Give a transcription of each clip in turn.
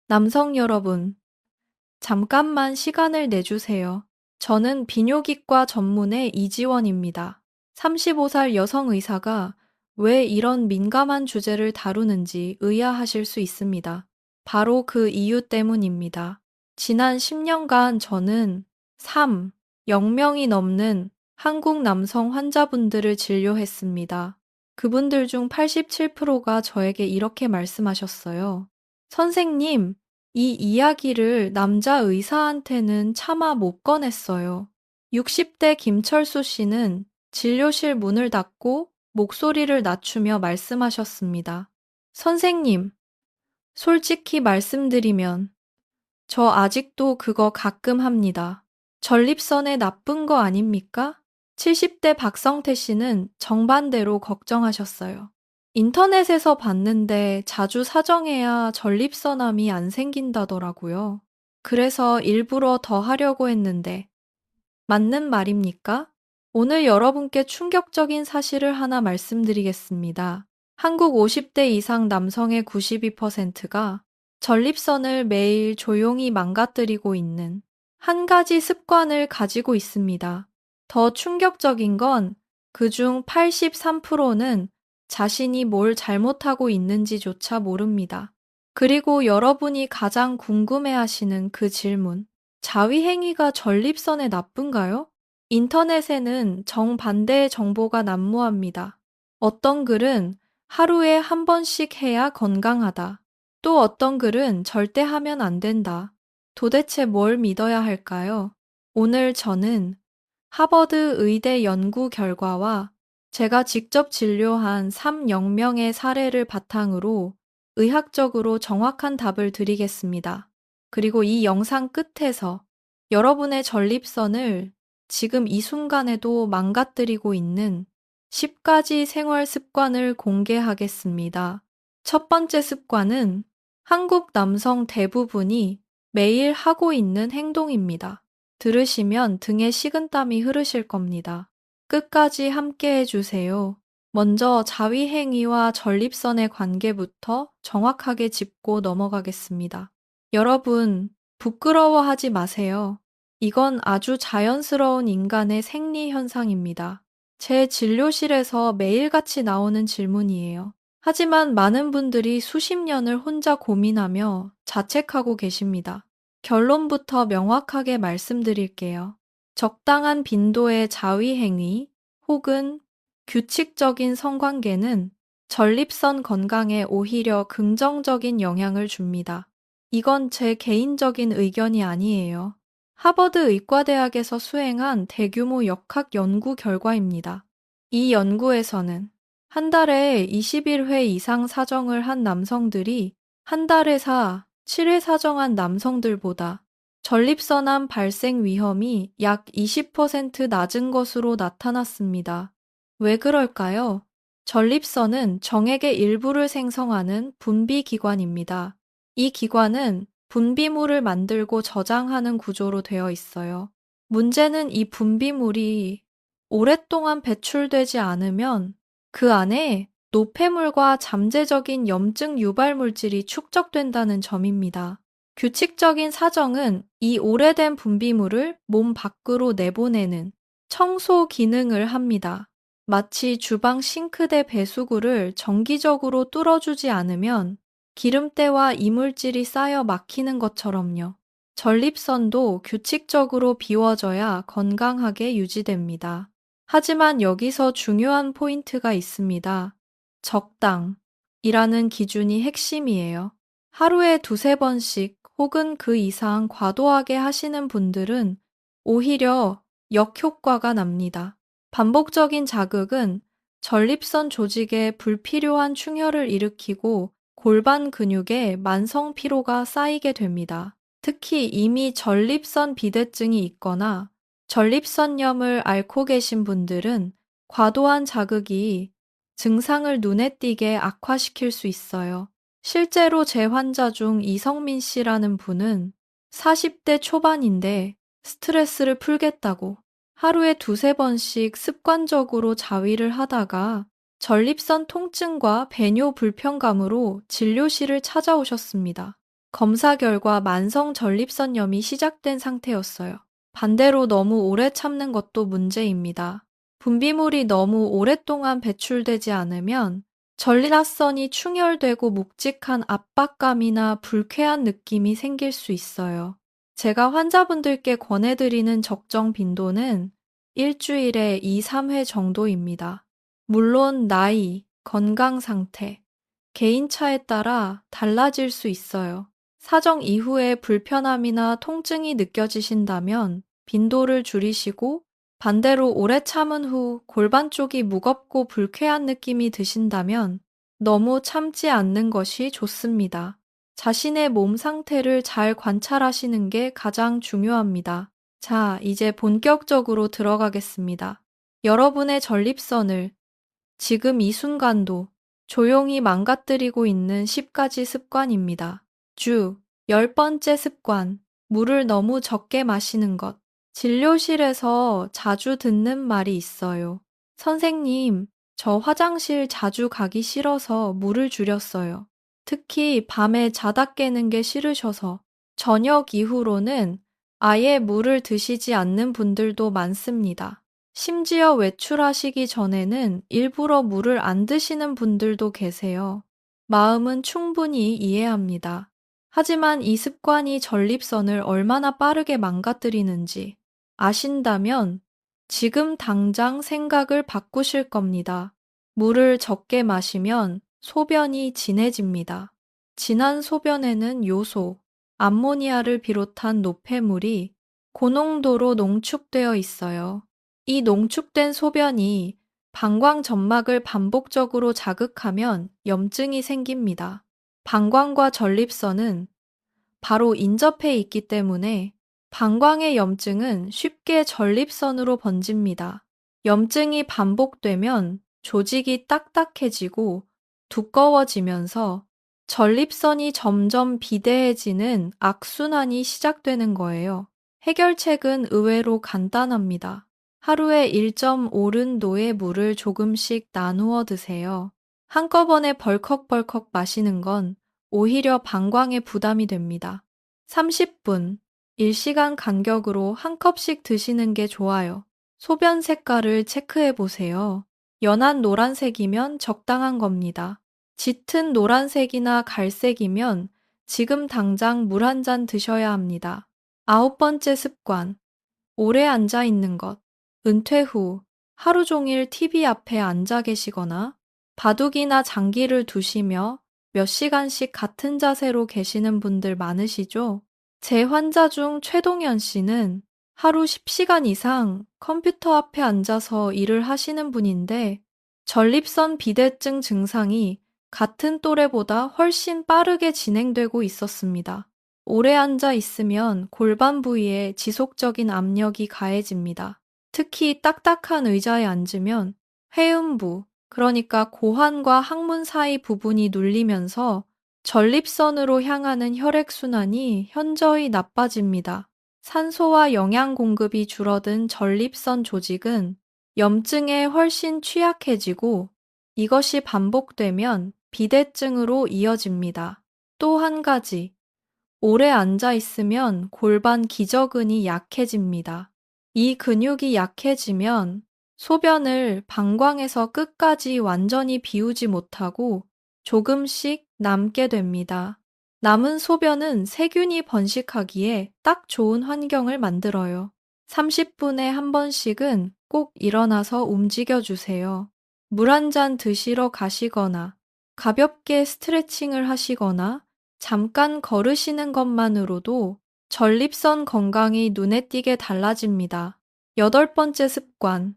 남성 여러분, 잠깐만 시간을 내주세요. 저는 비뇨기과 전문의 이지원입니다. 35살 여성 의사가 왜 이런 민감한 주제를 다루는지 의아하실 수 있습니다. 바로 그 이유 때문입니다. 지난 10년간 저는 0명이 넘는 한국 남성 환자분들을 진료했습니다. 그분들 중 87%가 저에게 이렇게 말씀하셨어요. 선생님, 이 이야기를 남자 의사한테는 차마 못 꺼냈어요. 60대 김철수 씨는 진료실 문을 닫고 목소리를 낮추며 말씀하셨습니다. 선생님, 솔직히 말씀드리면 저 아직도 그거 가끔 합니다. 전립선에 나쁜 거 아닙니까? 70대 박성태 씨는 정반대로 걱정하셨어요. 인터넷에서 봤는데 자주 사정해야 전립선암이 안 생긴다더라고요. 그래서 일부러 더 하려고 했는데, 맞는 말입니까? 오늘 여러분께 충격적인 사실을 하나 말씀드리겠습니다. 한국 50대 이상 남성의 92%가 전립선을 매일 조용히 망가뜨리고 있는 한 가지 습관을 가지고 있습니다. 더 충격적인 건 그중 83%는 자신이 뭘 잘못하고 있는지조차 모릅니다. 그리고 여러분이 가장 궁금해하시는 그 질문. 자위행위가 전립선에 나쁜가요? 인터넷에는 정반대의 정보가 난무합니다. 어떤 글은 하루에 한 번씩 해야 건강하다. 또 어떤 글은 절대 하면 안 된다. 도대체 뭘 믿어야 할까요? 오늘 저는 하버드 의대 연구 결과와 제가 직접 진료한 3,000명의 사례를 바탕으로 의학적으로 정확한 답을 드리겠습니다. 그리고 이 영상 끝에서 여러분의 전립선을 지금 이 순간에도 망가뜨리고 있는 10가지 생활 습관을 공개하겠습니다. 첫 번째 습관은 한국 남성 대부분이 매일 하고 있는 행동입니다. 들으시면 등에 식은땀이 흐르실 겁니다. 끝까지 함께 해주세요. 먼저 자위행위와 전립선의 관계부터 정확하게 짚고 넘어가겠습니다. 여러분, 부끄러워하지 마세요. 이건 아주 자연스러운 인간의 생리 현상입니다. 제 진료실에서 매일같이 나오는 질문이에요. 하지만 많은 분들이 수십 년을 혼자 고민하며 자책하고 계십니다. 결론부터 명확하게 말씀드릴게요. 적당한 빈도의 자위행위 혹은 규칙적인 성관계는 전립선 건강에 오히려 긍정적인 영향을 줍니다. 이건 제 개인적인 의견이 아니에요. 하버드 의과대학에서 수행한 대규모 역학 연구 결과입니다. 이 연구에서는 한 달에 21회 이상 사정을 한 남성들이 한 달에 7회 사정한 남성들보다 전립선암 발생 위험이 약 20% 낮은 것으로 나타났습니다. 왜 그럴까요? 전립선은 정액의 일부를 생성하는 분비기관입니다. 이 기관은 분비물을 만들고 저장하는 구조로 되어 있어요. 문제는 이 분비물이 오랫동안 배출되지 않으면 그 안에 노폐물과 잠재적인 염증 유발 물질이 축적된다는 점입니다. 규칙적인 사정은 이 오래된 분비물을 몸 밖으로 내보내는 청소 기능을 합니다. 마치 주방 싱크대 배수구를 정기적으로 뚫어주지 않으면 기름때와 이물질이 쌓여 막히는 것처럼요. 전립선도 규칙적으로 비워져야 건강하게 유지됩니다. 하지만 여기서 중요한 포인트가 있습니다. 적당이라는 기준이 핵심이에요. 하루에 두세 번씩 혹은 그 이상 과도하게 하시는 분들은 오히려 역효과가 납니다. 반복적인 자극은 전립선 조직에 불필요한 충혈을 일으키고 골반 근육에 만성 피로가 쌓이게 됩니다. 특히 이미 전립선 비대증이 있거나 전립선염을 앓고 계신 분들은 과도한 자극이 증상을 눈에 띄게 악화시킬 수 있어요. 실제로 제 환자 중 이성민 씨라는 분은 40대 초반인데 스트레스를 풀겠다고 하루에 두세 번씩 습관적으로 자위를 하다가 전립선 통증과 배뇨 불편감으로 진료실을 찾아오셨습니다. 검사 결과 만성 전립선염이 시작된 상태였어요. 반대로 너무 오래 참는 것도 문제입니다. 분비물이 너무 오랫동안 배출되지 않으면 전립선이 충혈되고 묵직한 압박감이나 불쾌한 느낌이 생길 수 있어요. 제가 환자분들께 권해드리는 적정 빈도는 일주일에 2, 3회 정도입니다. 물론 나이, 건강 상태, 개인차에 따라 달라질 수 있어요. 사정 이후에 불편함이나 통증이 느껴지신다면 빈도를 줄이시고 반대로 오래 참은 후 골반 쪽이 무겁고 불쾌한 느낌이 드신다면 너무 참지 않는 것이 좋습니다. 자신의 몸 상태를 잘 관찰하시는 게 가장 중요합니다. 자, 이제 본격적으로 들어가겠습니다. 여러분의 전립선을 지금 이 순간도 조용히 망가뜨리고 있는 10가지 습관입니다. 주 10번째 습관, 물을 너무 적게 마시는 것. 진료실에서 자주 듣는 말이 있어요. 선생님, 저 화장실 자주 가기 싫어서 물을 줄였어요. 특히 밤에 자다 깨는 게 싫으셔서. 저녁 이후로는 아예 물을 드시지 않는 분들도 많습니다. 심지어 외출하시기 전에는 일부러 물을 안 드시는 분들도 계세요. 마음은 충분히 이해합니다. 하지만 이 습관이 전립선을 얼마나 빠르게 망가뜨리는지 아신다면 지금 당장 생각을 바꾸실 겁니다. 물을 적게 마시면 소변이 진해집니다. 진한 소변에는 요소, 암모니아를 비롯한 노폐물이 고농도로 농축되어 있어요. 이 농축된 소변이 방광 점막을 반복적으로 자극하면 염증이 생깁니다. 방광과 전립선은 바로 인접해 있기 때문에 방광의 염증은 쉽게 전립선으로 번집니다. 염증이 반복되면 조직이 딱딱해지고 두꺼워지면서 전립선이 점점 비대해지는 악순환이 시작되는 거예요. 해결책은 의외로 간단합니다. 하루에 1.5른도의 물을 조금씩 나누어 드세요. 한꺼번에 벌컥벌컥 마시는 건 오히려 방광에 부담이 됩니다. 30분, 1시간 간격으로 한 컵씩 드시는 게 좋아요. 소변 색깔을 체크해 보세요. 연한 노란색이면 적당한 겁니다. 짙은 노란색이나 갈색이면 지금 당장 물 한 잔 드셔야 합니다. 9번째 습관, 오래 앉아 있는 것. 은퇴 후 하루 종일 TV 앞에 앉아 계시거나 바둑이나 장기를 두시며 몇 시간씩 같은 자세로 계시는 분들 많으시죠? 제 환자 중 최동현 씨는 하루 10시간 이상 컴퓨터 앞에 앉아서 일을 하시는 분인데 전립선 비대증 증상이 같은 또래보다 훨씬 빠르게 진행되고 있었습니다. 오래 앉아 있으면 골반 부위에 지속적인 압력이 가해집니다. 특히 딱딱한 의자에 앉으면 회음부, 그러니까 고환과 항문 사이 부분이 눌리면서 전립선으로 향하는 혈액순환이 현저히 나빠집니다. 산소와 영양 공급이 줄어든 전립선 조직은 염증에 훨씬 취약해지고 이것이 반복되면 비대증으로 이어집니다. 또 한 가지, 오래 앉아 있으면 골반 기저근이 약해집니다. 이 근육이 약해지면 소변을 방광에서 끝까지 완전히 비우지 못하고 조금씩 남게 됩니다. 남은 소변은 세균이 번식하기에 딱 좋은 환경을 만들어요. 30분에 한 번씩은 꼭 일어나서 움직여 주세요. 물 한 잔 드시러 가시거나 가볍게 스트레칭을 하시거나 잠깐 걸으시는 것만으로도 전립선 건강이 눈에 띄게 달라집니다. 8번째 습관,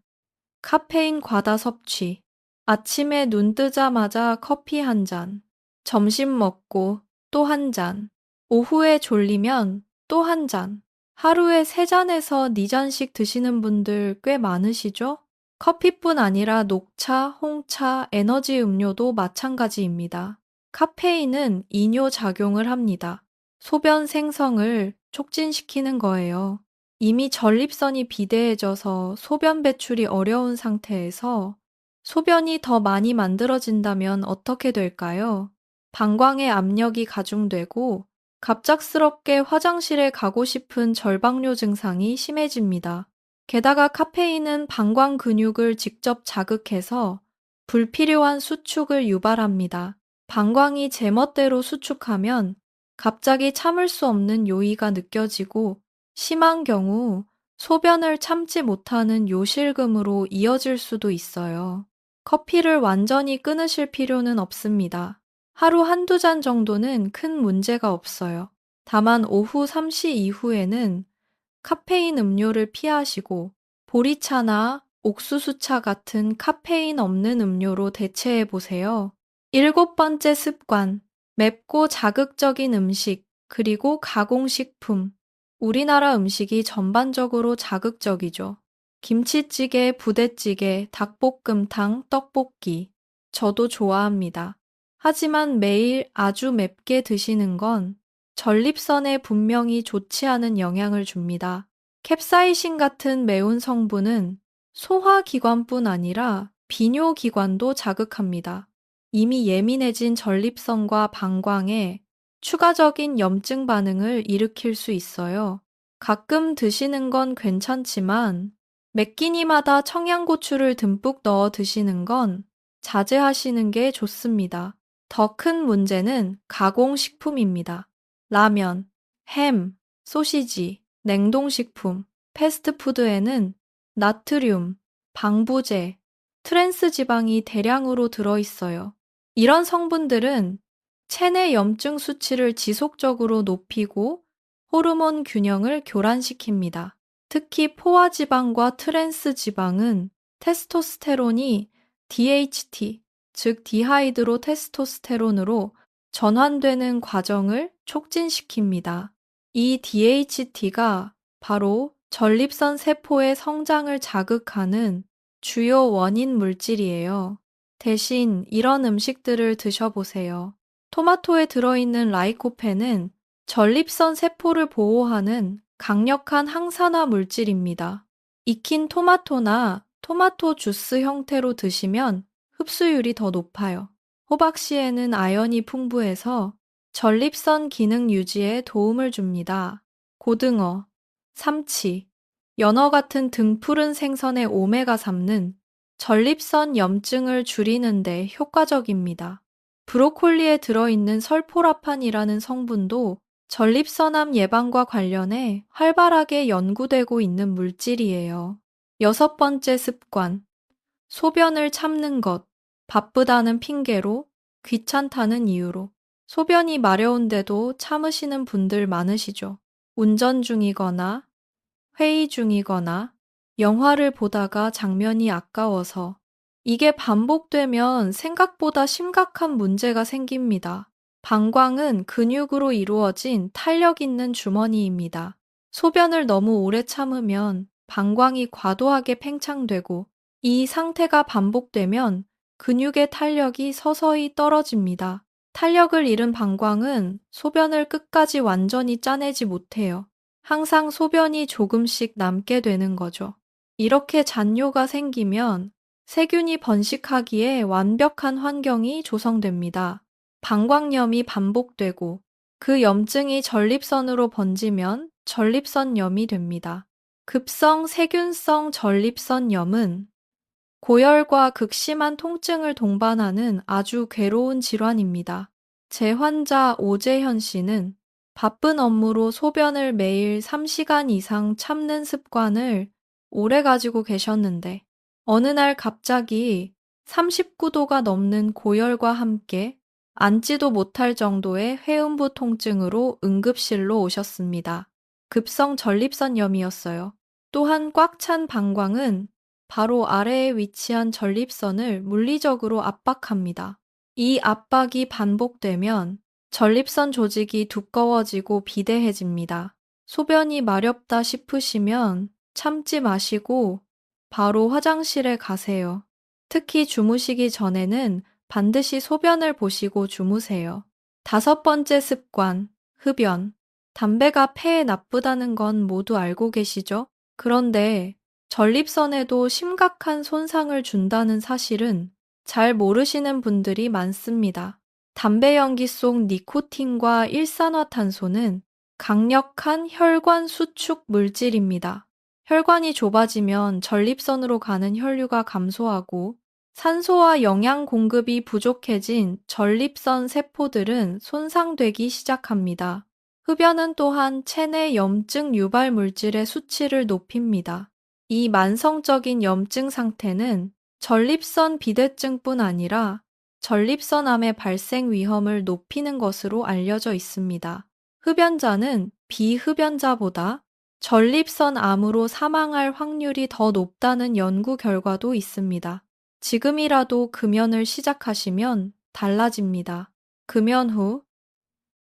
카페인 과다 섭취. 아침에 눈 뜨자마자 커피 한 잔, 점심 먹고 또 한 잔, 오후에 졸리면 또 한 잔. 하루에 3잔에서 4잔씩 드시는 분들 꽤 많으시죠? 커피뿐 아니라 녹차, 홍차, 에너지 음료도 마찬가지입니다. 카페인은 이뇨 작용을 합니다. 소변 생성을 촉진시키는 거예요. 이미 전립선이 비대해져서 소변 배출이 어려운 상태에서 소변이 더 많이 만들어진다면 어떻게 될까요? 방광의 압력이 가중되고 갑작스럽게 화장실에 가고 싶은 절박뇨 증상이 심해집니다. 게다가 카페인은 방광 근육을 직접 자극해서 불필요한 수축을 유발합니다. 방광이 제멋대로 수축하면 갑자기 참을 수 없는 요의가 느껴지고 심한 경우 소변을 참지 못하는 요실금으로 이어질 수도 있어요. 커피를 완전히 끊으실 필요는 없습니다. 하루 한두 잔 정도는 큰 문제가 없어요. 다만 오후 3시 이후에는 카페인 음료를 피하시고 보리차나 옥수수차 같은 카페인 없는 음료로 대체해 보세요. 일곱 번째 습관, 맵고 자극적인 음식, 그리고 가공식품. 우리나라 음식이 전반적으로 자극적이죠. 김치찌개, 부대찌개, 닭볶음탕, 떡볶이. 저도 좋아합니다. 하지만 매일 아주 맵게 드시는 건 전립선에 분명히 좋지 않은 영향을 줍니다. 캡사이신 같은 매운 성분은 소화기관뿐 아니라 비뇨기관도 자극합니다. 이미 예민해진 전립선과 방광에 추가적인 염증 반응을 일으킬 수 있어요. 가끔 드시는 건 괜찮지만 매 끼니마다 청양고추를 듬뿍 넣어 드시는 건 자제하시는 게 좋습니다. 더 큰 문제는 가공식품입니다. 라면, 햄, 소시지, 냉동식품, 패스트푸드에는 나트륨, 방부제, 트랜스 지방이 대량으로 들어있어요. 이런 성분들은 체내 염증 수치를 지속적으로 높이고 호르몬 균형을 교란시킵니다. 특히 포화지방과 트랜스 지방은 테스토스테론이 DHT, 즉 디하이드로 테스토스테론으로 전환되는 과정을 촉진시킵니다. 이 DHT가 바로 전립선 세포의 성장을 자극하는 주요 원인 물질이에요. 대신 이런 음식들을 드셔보세요. 토마토에 들어있는 라이코펜은 전립선 세포를 보호하는 강력한 항산화 물질입니다. 익힌 토마토나 토마토 주스 형태로 드시면 흡수율이 더 높아요. 호박씨에는 아연이 풍부해서 전립선 기능 유지에 도움을 줍니다. 고등어, 삼치, 연어 같은 등푸른 생선의 오메가3는 전립선 염증을 줄이는 데 효과적입니다. 브로콜리에 들어있는 설포라판이라는 성분도 전립선암 예방과 관련해 활발하게 연구되고 있는 물질이에요. 여섯 번째 습관, 소변을 참는 것. 바쁘다는 핑계로, 귀찮다는 이유로, 소변이 마려운데도 참으시는 분들 많으시죠. 운전 중이거나, 회의 중이거나, 영화를 보다가 장면이 아까워서. 이게 반복되면 생각보다 심각한 문제가 생깁니다. 방광은 근육으로 이루어진 탄력 있는 주머니입니다. 소변을 너무 오래 참으면 방광이 과도하게 팽창되고 이 상태가 반복되면 근육의 탄력이 서서히 떨어집니다. 탄력을 잃은 방광은 소변을 끝까지 완전히 짜내지 못해요. 항상 소변이 조금씩 남게 되는 거죠. 이렇게 잔뇨가 생기면 세균이 번식하기에 완벽한 환경이 조성됩니다. 방광염이 반복되고 그 염증이 전립선으로 번지면 전립선염이 됩니다. 급성 세균성 전립선염은 고열과 극심한 통증을 동반하는 아주 괴로운 질환입니다. 제 환자 오재현 씨는 바쁜 업무로 소변을 매일 3시간 이상 참는 습관을 오래 가지고 계셨는데 어느 날 갑자기 39도가 넘는 고열과 함께 앉지도 못할 정도의 회음부 통증으로 응급실로 오셨습니다. 급성 전립선염이었어요. 또한 꽉 찬 방광은 바로 아래에 위치한 전립선을 물리적으로 압박합니다. 이 압박이 반복되면 전립선 조직이 두꺼워지고 비대해집니다. 소변이 마렵다 싶으시면 참지 마시고 바로 화장실에 가세요. 특히 주무시기 전에는 반드시 소변을 보시고 주무세요. 다섯 번째 습관, 흡연. 담배가 폐에 나쁘다는 건 모두 알고 계시죠? 그런데 전립선에도 심각한 손상을 준다는 사실은 잘 모르시는 분들이 많습니다. 담배 연기 속 니코틴과 일산화탄소는 강력한 혈관 수축 물질입니다. 혈관이 좁아지면 전립선으로 가는 혈류가 감소하고 산소와 영양 공급이 부족해진 전립선 세포들은 손상되기 시작합니다. 흡연은 또한 체내 염증 유발 물질의 수치를 높입니다. 이 만성적인 염증 상태는 전립선 비대증뿐 아니라 전립선암의 발생 위험을 높이는 것으로 알려져 있습니다. 흡연자는 비흡연자보다 전립선암으로 사망할 확률이 더 높다는 연구 결과도 있습니다. 지금이라도 금연을 시작하시면 달라집니다. 금연 후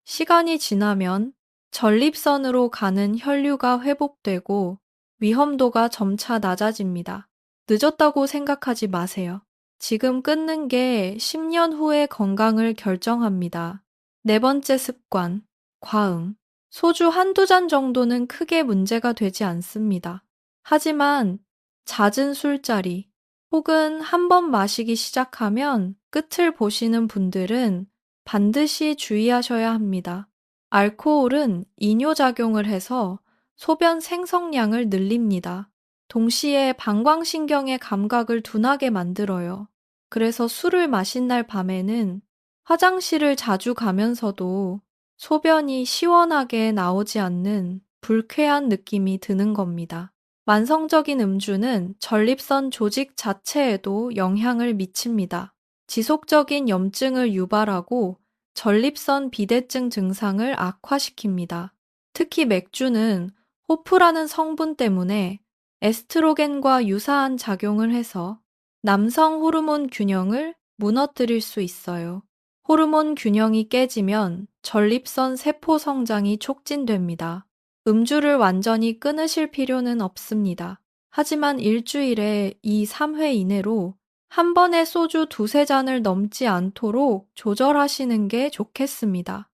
시간이 지나면 전립선으로 가는 혈류가 회복되고 위험도가 점차 낮아집니다. 늦었다고 생각하지 마세요. 지금 끊는 게 10년 후의 건강을 결정합니다. 네 번째 습관, 과음. 소주 한두 잔 정도는 크게 문제가 되지 않습니다. 하지만 잦은 술자리 혹은 한 번 마시기 시작하면 끝을 보시는 분들은 반드시 주의하셔야 합니다. 알코올은 이뇨작용을 해서 소변 생성량을 늘립니다. 동시에 방광신경의 감각을 둔하게 만들어요. 그래서 술을 마신 날 밤에는 화장실을 자주 가면서도 소변이 시원하게 나오지 않는 불쾌한 느낌이 드는 겁니다. 만성적인 음주는 전립선 조직 자체에도 영향을 미칩니다. 지속적인 염증을 유발하고 전립선 비대증 증상을 악화시킵니다. 특히 맥주는 호프라는 성분 때문에 에스트로겐과 유사한 작용을 해서 남성 호르몬 균형을 무너뜨릴 수 있어요. 호르몬 균형이 깨지면 전립선 세포 성장이 촉진됩니다. 음주를 완전히 끊으실 필요는 없습니다. 하지만 일주일에 2, 3회 이내로 한 번에 소주 두세 잔을 넘지 않도록 조절하시는 게 좋겠습니다.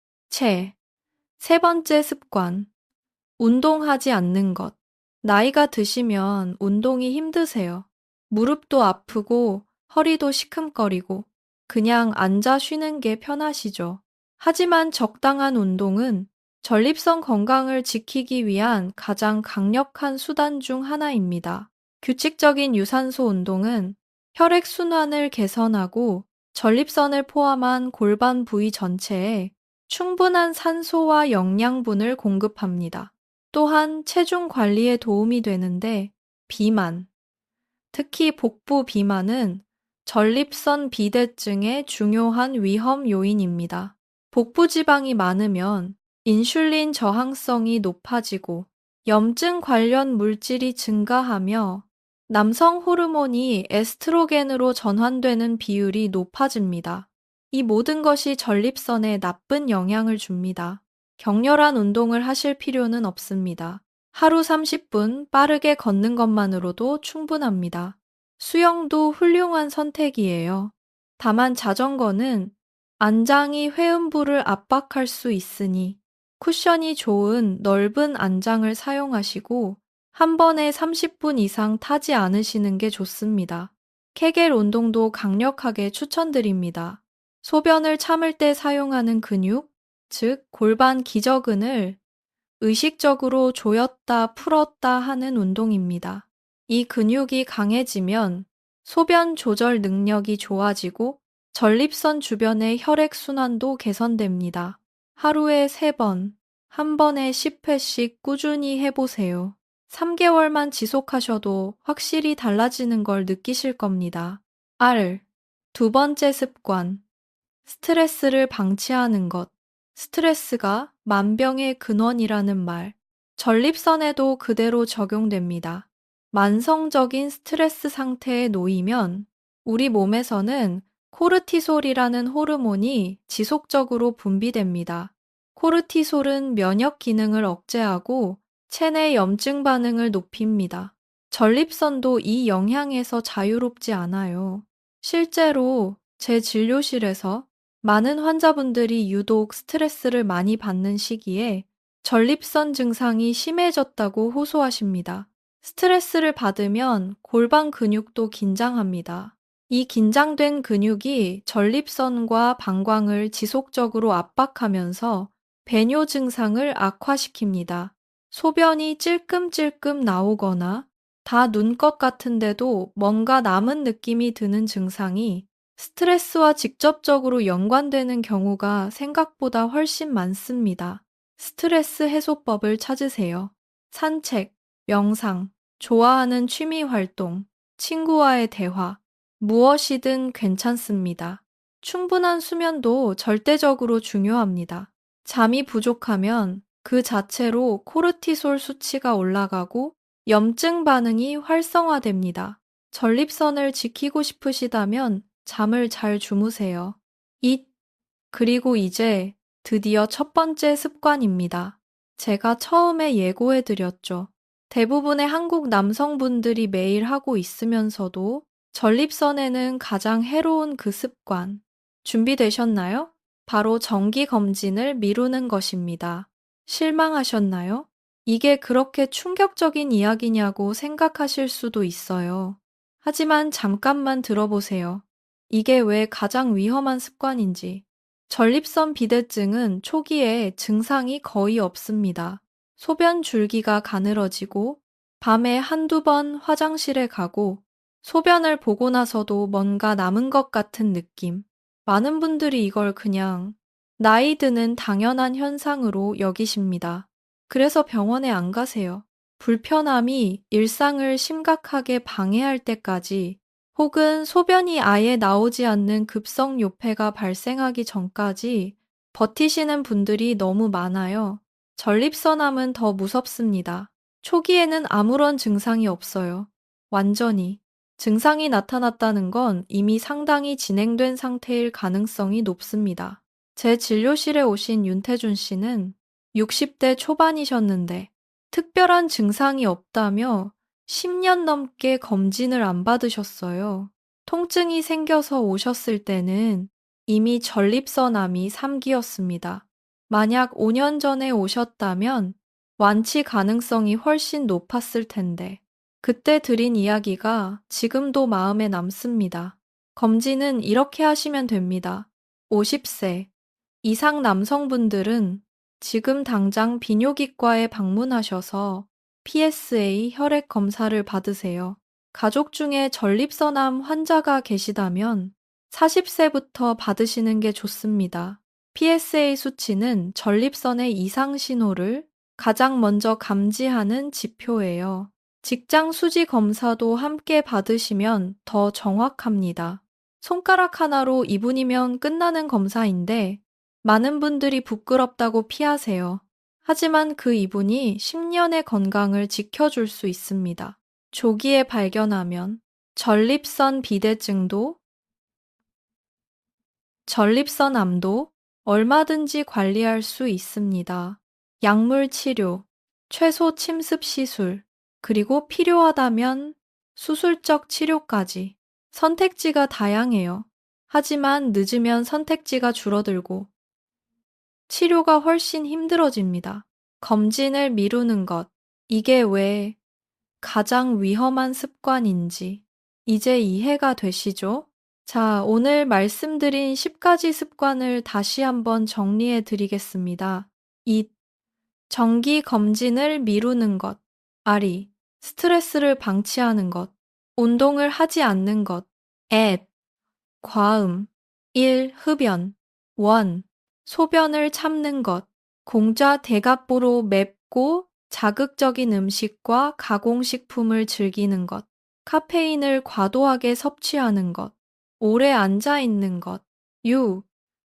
세 번째 습관, 운동하지 않는 것. 나이가 드시면 운동이 힘드세요. 무릎도 아프고 허리도 시큼거리고 그냥 앉아 쉬는 게 편하시죠. 하지만 적당한 운동은 전립선 건강을 지키기 위한 가장 강력한 수단 중 하나입니다. 규칙적인 유산소 운동은 혈액순환을 개선하고 전립선을 포함한 골반 부위 전체에 충분한 산소와 영양분을 공급합니다. 또한 체중 관리에 도움이 되는데 비만, 특히 복부 비만은 전립선 비대증의 중요한 위험 요인입니다. 복부 지방이 많으면 인슐린 저항성이 높아지고 염증 관련 물질이 증가하며 남성 호르몬이 에스트로겐으로 전환되는 비율이 높아집니다. 이 모든 것이 전립선에 나쁜 영향을 줍니다. 격렬한 운동을 하실 필요는 없습니다. 하루 30분 빠르게 걷는 것만으로도 충분합니다. 수영도 훌륭한 선택이에요. 다만 자전거는 안장이 회음부를 압박할 수 있으니 쿠션이 좋은 넓은 안장을 사용하시고 한 번에 30분 이상 타지 않으시는 게 좋습니다. 케겔 운동도 강력하게 추천드립니다. 소변을 참을 때 사용하는 근육, 즉 골반 기저근을 의식적으로 조였다 풀었다 하는 운동입니다. 이 근육이 강해지면 소변 조절 능력이 좋아지고 전립선 주변의 혈액순환도 개선됩니다. 하루에 3번, 한 번에 10회씩 꾸준히 해보세요. 3개월만 지속하셔도 확실히 달라지는 걸 느끼실 겁니다. 두 번째 습관, 스트레스를 방치하는 것. 스트레스가 만병의 근원이라는 말. 전립선에도 그대로 적용됩니다. 만성적인 스트레스 상태에 놓이면 우리 몸에서는 코르티솔이라는 호르몬이 지속적으로 분비됩니다. 코르티솔은 면역 기능을 억제하고 체내 염증 반응을 높입니다. 전립선도 이 영향에서 자유롭지 않아요. 실제로 제 진료실에서 많은 환자분들이 유독 스트레스를 많이 받는 시기에 전립선 증상이 심해졌다고 호소하십니다. 스트레스를 받으면 골반 근육도 긴장합니다. 이 긴장된 근육이 전립선과 방광을 지속적으로 압박하면서 배뇨 증상을 악화시킵니다. 소변이 찔끔찔끔 나오거나 다 눈 것 같은데도 뭔가 남은 느낌이 드는 증상이 스트레스와 직접적으로 연관되는 경우가 생각보다 훨씬 많습니다. 스트레스 해소법을 찾으세요. 산책, 명상, 좋아하는 취미 활동, 친구와의 대화, 무엇이든 괜찮습니다. 충분한 수면도 절대적으로 중요합니다. 잠이 부족하면 그 자체로 코르티솔 수치가 올라가고 염증 반응이 활성화됩니다. 전립선을 지키고 싶으시다면 잠을 잘 주무세요. 그리고 이제 드디어 첫 번째 습관입니다. 제가 처음에 예고해 드렸죠. 대부분의 한국 남성분들이 매일 하고 있으면서도 전립선에는 가장 해로운 그 습관. 준비되셨나요? 바로 정기 검진을 미루는 것입니다. 실망하셨나요? 이게 그렇게 충격적인 이야기냐고 생각하실 수도 있어요. 하지만 잠깐만 들어보세요. 이게 왜 가장 위험한 습관인지. 전립선 비대증은 초기에 증상이 거의 없습니다. 소변 줄기가 가늘어지고 밤에 한두 번 화장실에 가고 소변을 보고 나서도 뭔가 남은 것 같은 느낌. 많은 분들이 이걸 그냥 나이 드는 당연한 현상으로 여기십니다. 그래서 병원에 안 가세요. 불편함이 일상을 심각하게 방해할 때까지 혹은 소변이 아예 나오지 않는 급성 요폐가 발생하기 전까지 버티시는 분들이 너무 많아요. 전립선암은 더 무섭습니다. 초기에는 아무런 증상이 없어요. 완전히. 증상이 나타났다는 건 이미 상당히 진행된 상태일 가능성이 높습니다. 제 진료실에 오신 윤태준 씨는 60대 초반이셨는데 특별한 증상이 없다며 10년 넘게 검진을 안 받으셨어요. 통증이 생겨서 오셨을 때는 이미 전립선암이 3기였습니다. 만약 5년 전에 오셨다면 완치 가능성이 훨씬 높았을 텐데, 그때 드린 이야기가 지금도 마음에 남습니다. 검진은 이렇게 하시면 됩니다. 50세 이상 남성분들은 지금 당장 비뇨기과에 방문하셔서 PSA 혈액 검사를 받으세요. 가족 중에 전립선암 환자가 계시다면 40세부터 받으시는 게 좋습니다. PSA 수치는 전립선의 이상 신호를 가장 먼저 감지하는 지표예요. 직장 수지 검사도 함께 받으시면 더 정확합니다. 손가락 하나로 2분이면 끝나는 검사인데 많은 분들이 부끄럽다고 피하세요. 하지만 그 2분이 10년의 건강을 지켜줄 수 있습니다. 조기에 발견하면 전립선 비대증도 전립선암도 얼마든지 관리할 수 있습니다. 약물 치료, 최소 침습 시술, 그리고 필요하다면 수술적 치료까지 선택지가 다양해요. 하지만 늦으면 선택지가 줄어들고 치료가 훨씬 힘들어집니다. 검진을 미루는 것, 이게 왜 가장 위험한 습관인지 이제 이해가 되시죠? 자, 오늘 말씀드린 10가지 습관을 다시 한번 정리해 드리겠습니다. 이 정기 검진을 미루는 것, 아리, 스트레스를 방치하는 것, 운동을 하지 않는 것, 앱, 과음, 흡연, 소변을 참는 것, 공자 대갑보로 맵고 자극적인 음식과 가공식품을 즐기는 것, 카페인을 과도하게 섭취하는 것, 오래 앉아 있는 것,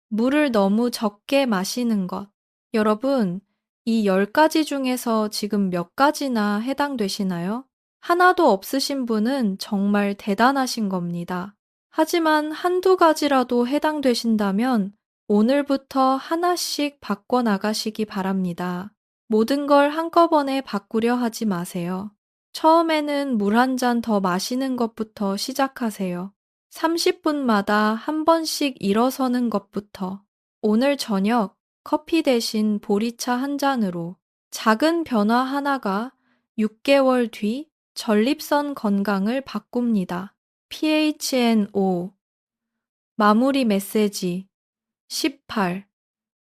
물을 너무 적게 마시는 것. 여러분, 이 10가지 중에서 지금 몇 가지나 해당되시나요? 하나도 없으신 분은 정말 대단하신 겁니다. 하지만 한두 가지라도 해당되신다면 오늘부터 하나씩 바꿔나가시기 바랍니다. 모든 걸 한꺼번에 바꾸려 하지 마세요. 처음에는 물 한 잔 더 마시는 것부터 시작하세요. 30분마다 한 번씩 일어서는 것부터. 오늘 저녁 커피 대신 보리차 한 잔으로 작은 변화 하나가 6개월 뒤 전립선 건강을 바꿉니다. PHNO, 마무리 메시지 18,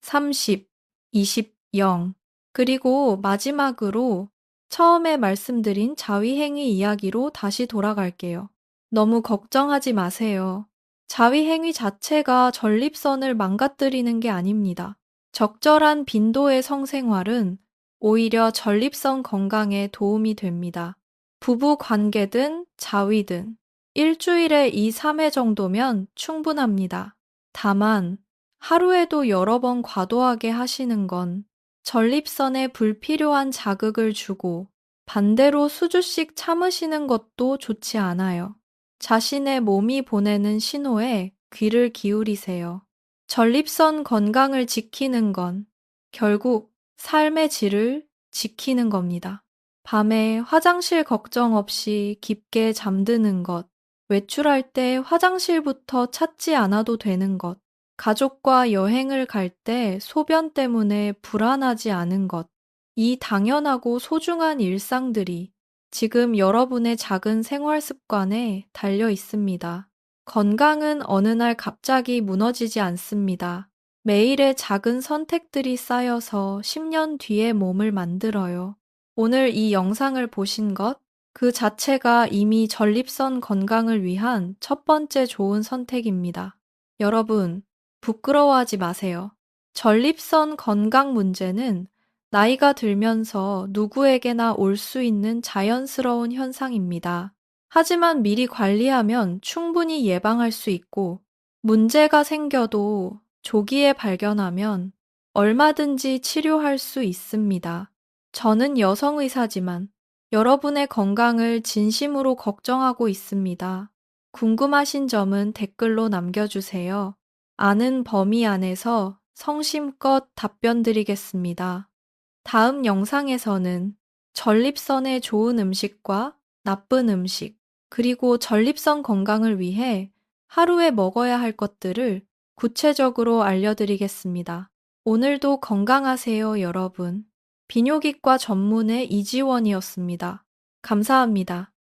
30, 20, 0. 그리고 마지막으로 처음에 말씀드린 자위행위 이야기로 다시 돌아갈게요. 너무 걱정하지 마세요. 자위행위 자체가 전립선을 망가뜨리는 게 아닙니다. 적절한 빈도의 성생활은 오히려 전립선 건강에 도움이 됩니다. 부부 관계든 자위든 일주일에 2, 3회 정도면 충분합니다. 다만 하루에도 여러 번 과도하게 하시는 건 전립선에 불필요한 자극을 주고 반대로 수주씩 참으시는 것도 좋지 않아요. 자신의 몸이 보내는 신호에 귀를 기울이세요. 전립선 건강을 지키는 건 결국 삶의 질을 지키는 겁니다. 밤에 화장실 걱정 없이 깊게 잠드는 것, 외출할 때 화장실부터 찾지 않아도 되는 것, 가족과 여행을 갈 때 소변 때문에 불안하지 않은 것, 이 당연하고 소중한 일상들이 지금 여러분의 작은 생활 습관에 달려 있습니다. 건강은 어느 날 갑자기 무너지지 않습니다. 매일의 작은 선택들이 쌓여서 10년 뒤의 몸을 만들어요. 오늘 이 영상을 보신 것, 그 자체가 이미 전립선 건강을 위한 첫 번째 좋은 선택입니다. 여러분, 부끄러워하지 마세요. 전립선 건강 문제는 나이가 들면서 누구에게나 올 수 있는 자연스러운 현상입니다. 하지만 미리 관리하면 충분히 예방할 수 있고, 문제가 생겨도 조기에 발견하면 얼마든지 치료할 수 있습니다. 저는 여성 의사지만 여러분의 건강을 진심으로 걱정하고 있습니다. 궁금하신 점은 댓글로 남겨주세요. 아는 범위 안에서 성심껏 답변 드리겠습니다. 다음 영상에서는 전립선에 좋은 음식과 나쁜 음식, 그리고 전립선 건강을 위해 하루에 먹어야 할 것들을 구체적으로 알려드리겠습니다. 오늘도 건강하세요, 여러분. 비뇨기과 전문의 이지원이었습니다. 감사합니다.